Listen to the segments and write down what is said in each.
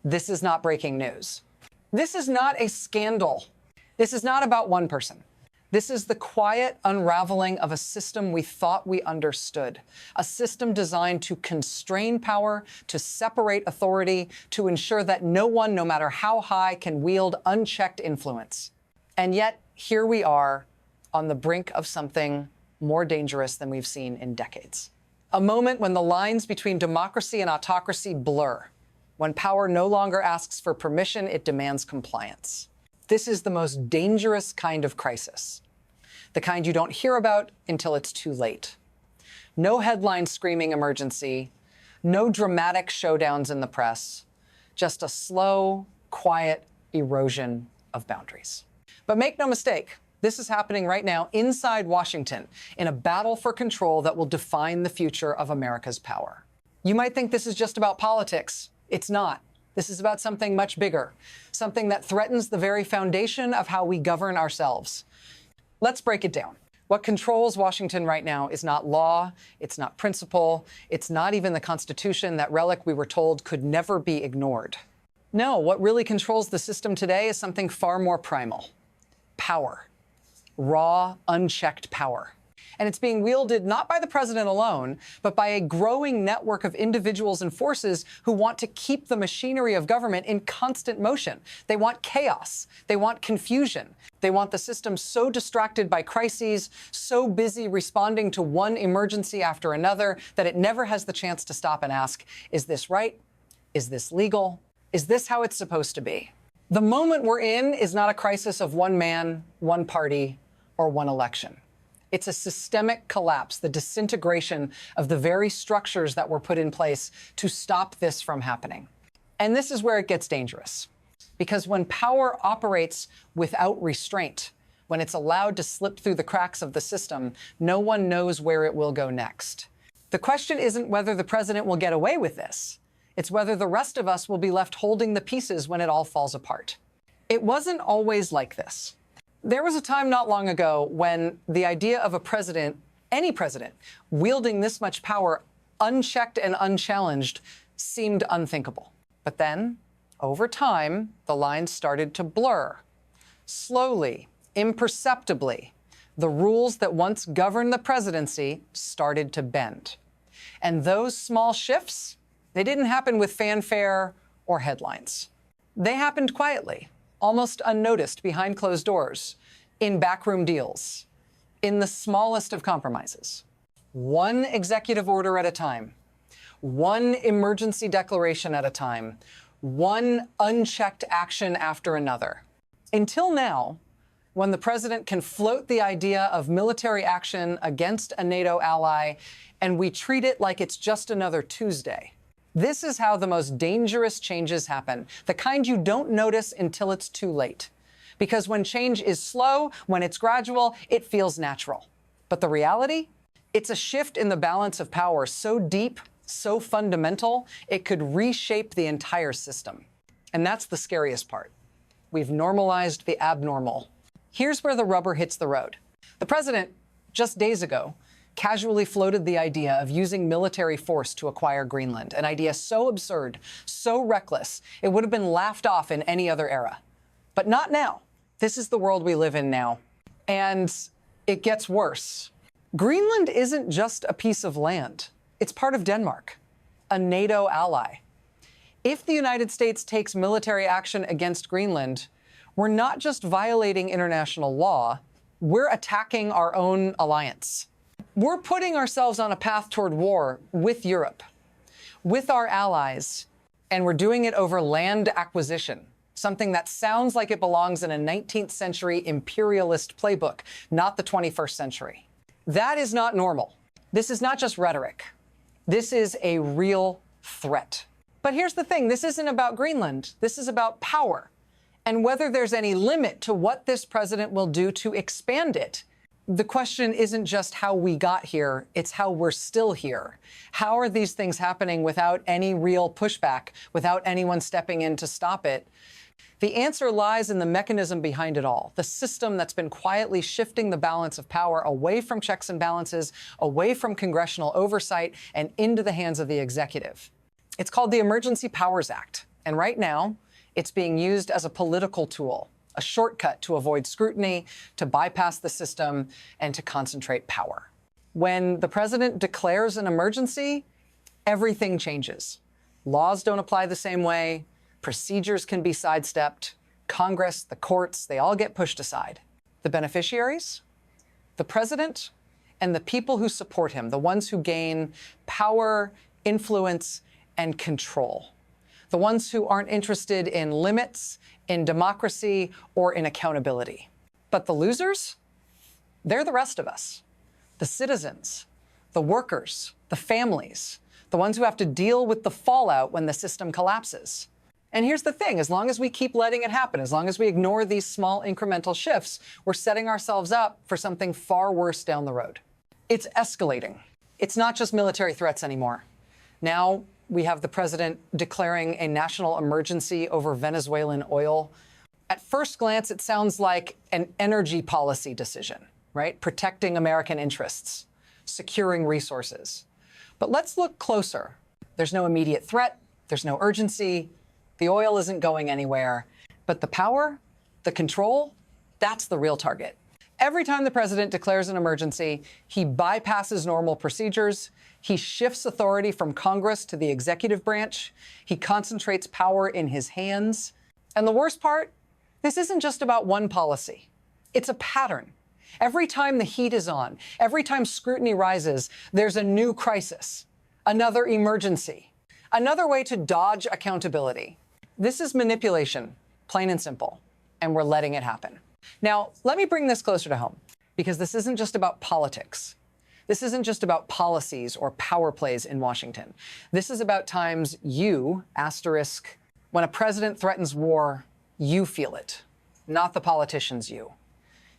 this is not breaking news. This is not a scandal. This is not about one person. This is the quiet unraveling of a system we thought we understood, a system designed to constrain power, to separate authority, to ensure that no one, no matter how high, can wield unchecked influence. And yet, here we are on the brink of something more dangerous than we've seen in decades. A moment when the lines between democracy and autocracy blur, when power no longer asks for permission, it demands compliance. This is the most dangerous kind of crisis, the kind you don't hear about until it's too late. No headline screaming emergency, no dramatic showdowns in the press, just a slow, quiet erosion of boundaries. But make no mistake, this is happening right now inside Washington in a battle for control that will define the future of America's power. You might think this is just about politics. It's not. This is about something much bigger, something that threatens the very foundation of how we govern ourselves. Let's break it down. What controls Washington right now is not law, it's not principle, it's not even the Constitution, that relic we were told could never be ignored. No, what really controls the system today is something far more primal. Power. Raw, unchecked power. And it's being wielded not by the president alone, but by a growing network of individuals and forces who want to keep the machinery of government in constant motion. They want chaos. They want confusion. They want the system so distracted by crises, so busy responding to one emergency after another, that it never has the chance to stop and ask, is this right? Is this legal? Is this how it's supposed to be? The moment we're in is not a crisis of one man, one party, or one election. It's a systemic collapse, the disintegration of the very structures that were put in place to stop this from happening. And this is where it gets dangerous. Because when power operates without restraint, when it's allowed to slip through the cracks of the system, no one knows where it will go next. The question isn't whether the president will get away with this. It's whether the rest of us will be left holding the pieces when it all falls apart. It wasn't always like this. There was a time not long ago when the idea of a president, any president, wielding this much power unchecked and unchallenged seemed unthinkable. But then, over time, the lines started to blur. Slowly, imperceptibly, the rules that once governed the presidency started to bend. And those small shifts, they didn't happen with fanfare or headlines. They happened quietly, almost unnoticed behind closed doors, in backroom deals, in the smallest of compromises. One executive order at a time, one emergency declaration at a time, one unchecked action after another. Until now, when the president can float the idea of military action against a NATO ally, and we treat it like it's just another Tuesday. This is how the most dangerous changes happen, the kind you don't notice until it's too late. Because when change is slow, when it's gradual, it feels natural. But the reality? It's a shift in the balance of power so deep, so fundamental, it could reshape the entire system. And that's the scariest part. We've normalized the abnormal. Here's where the rubber hits the road. The president, just days ago, casually floated the idea of using military force to acquire Greenland, an idea so absurd, so reckless, it would have been laughed off in any other era. But not now. This is the world we live in now. And it gets worse. Greenland isn't just a piece of land. It's part of Denmark, a NATO ally. If the United States takes military action against Greenland, we're not just violating international law, we're attacking our own alliance. We're putting ourselves on a path toward war with Europe, with our allies, and we're doing it over land acquisition, something that sounds like it belongs in a 19th century imperialist playbook, not the 21st century. That is not normal. This is not just rhetoric. This is a real threat. But here's the thing, this isn't about Greenland. This is about power and whether there's any limit to what this president will do to expand it. The question isn't just how we got here, it's how we're still here. How are these things happening without any real pushback, without anyone stepping in to stop it? The answer lies in the mechanism behind it all, the system that's been quietly shifting the balance of power away from checks and balances, away from congressional oversight, and into the hands of the executive. It's called the Emergency Powers Act. And right now, it's being used as a political tool, a shortcut to avoid scrutiny, to bypass the system, and to concentrate power. When the president declares an emergency, everything changes. Laws don't apply the same way. Procedures can be sidestepped. Congress, the courts, they all get pushed aside. The beneficiaries, the president, and the people who support him, the ones who gain power, influence, and control. The ones who aren't interested in limits, in democracy, or in accountability. But the losers? They're the rest of us. The citizens, the workers, the families, the ones who have to deal with the fallout when the system collapses. And here's the thing, as long as we keep letting it happen, as long as we ignore these small incremental shifts, we're setting ourselves up for something far worse down the road. It's escalating. It's not just military threats anymore. Now we have the president declaring a national emergency over Venezuelan oil. At first glance, it sounds like an energy policy decision, right? Protecting American interests, securing resources. But let's look closer. There's no immediate threat. There's no urgency. The oil isn't going anywhere. But the power, the control, that's the real target. Every time the president declares an emergency, he bypasses normal procedures. He shifts authority from Congress to the executive branch. He concentrates power in his hands. And the worst part, this isn't just about one policy. It's a pattern. Every time the heat is on, every time scrutiny rises, there's a new crisis, another emergency, another way to dodge accountability. This is manipulation, plain and simple, and we're letting it happen. Now, let me bring this closer to home, because this isn't just about politics. This isn't just about policies or power plays in Washington. This is about times you, asterisk, when a president threatens war, you feel it, not the politicians you.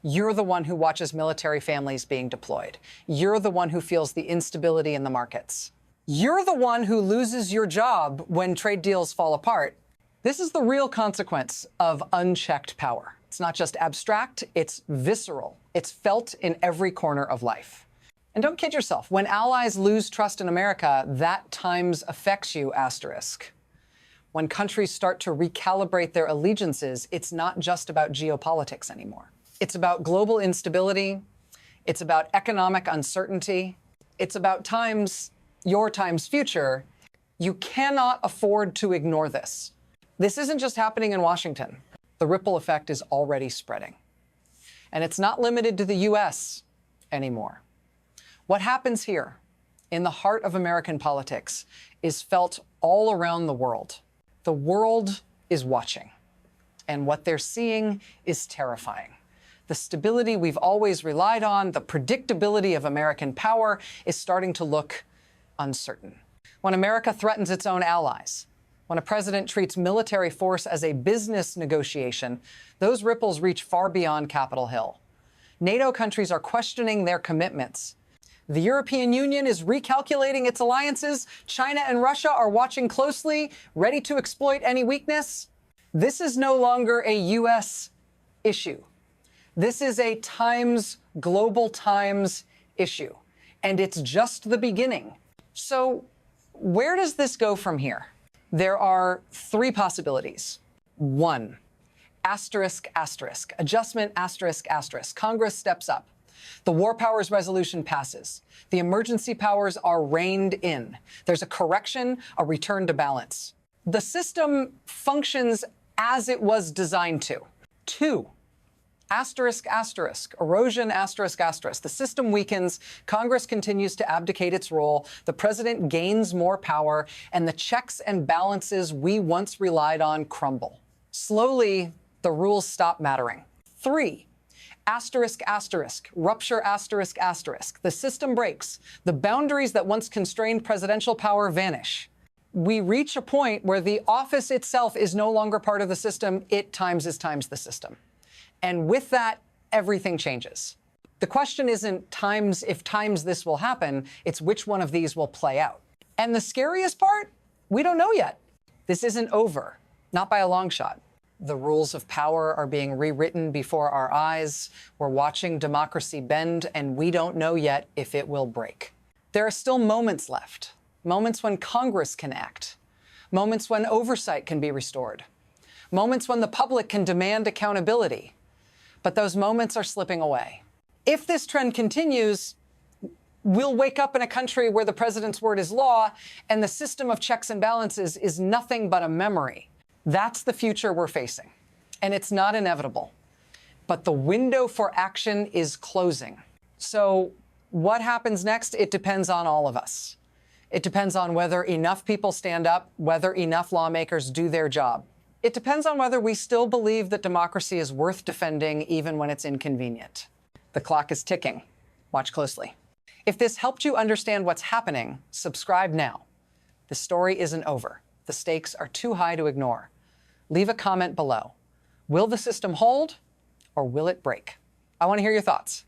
You're the one who watches military families being deployed. You're the one who feels the instability in the markets. You're the one who loses your job when trade deals fall apart. This is the real consequence of unchecked power. It's not just abstract, it's visceral. It's felt in every corner of life. And don't kid yourself, when allies lose trust in America, that times affects you, asterisk. When countries start to recalibrate their allegiances, it's not just about geopolitics anymore. It's about global instability. It's about economic uncertainty. It's about times, your time's future. You cannot afford to ignore this. This isn't just happening in Washington. The ripple effect is already spreading. And it's not limited to the US anymore. What happens here, in the heart of American politics, is felt all around the world. The world is watching. And what they're seeing is terrifying. The stability we've always relied on, the predictability of American power, is starting to look uncertain. When America threatens its own allies, when a president treats military force as a business negotiation, those ripples reach far beyond Capitol Hill. NATO countries are questioning their commitments. The European Union is recalculating its alliances. China and Russia are watching closely, ready to exploit any weakness. This is no longer a U.S. issue. This is a global times issue, and it's just the beginning. So where does this go from here? There are three possibilities. One, asterisk, asterisk, adjustment, asterisk, asterisk. Congress steps up. The War Powers Resolution passes. The emergency powers are reined in. There's a correction, a return to balance. The system functions as it was designed to. Two, asterisk, asterisk, erosion, asterisk, asterisk. The system weakens, Congress continues to abdicate its role, the president gains more power, and the checks and balances we once relied on crumble. Slowly, the rules stop mattering. Three, asterisk, asterisk, rupture, asterisk, asterisk. The system breaks. The boundaries that once constrained presidential power vanish. We reach a point where the office itself is no longer part of the system. It times the system. And with that, everything changes. The question isn't if times this will happen, it's which one of these will play out. And the scariest part, we don't know yet. This isn't over, not by a long shot. The rules of power are being rewritten before our eyes. We're watching democracy bend, and we don't know yet if it will break. There are still moments left, moments when Congress can act, moments when oversight can be restored, moments when the public can demand accountability. But those moments are slipping away. If this trend continues, we'll wake up in a country where the president's word is law and the system of checks and balances is nothing but a memory. That's the future we're facing. And it's not inevitable. But the window for action is closing. So what happens next? It depends on all of us. It depends on whether enough people stand up, whether enough lawmakers do their job. It depends on whether we still believe that democracy is worth defending even when it's inconvenient. The clock is ticking. Watch closely. If this helped you understand what's happening, subscribe now. The story isn't over. The stakes are too high to ignore. Leave a comment below. Will the system hold or will it break? I want to hear your thoughts.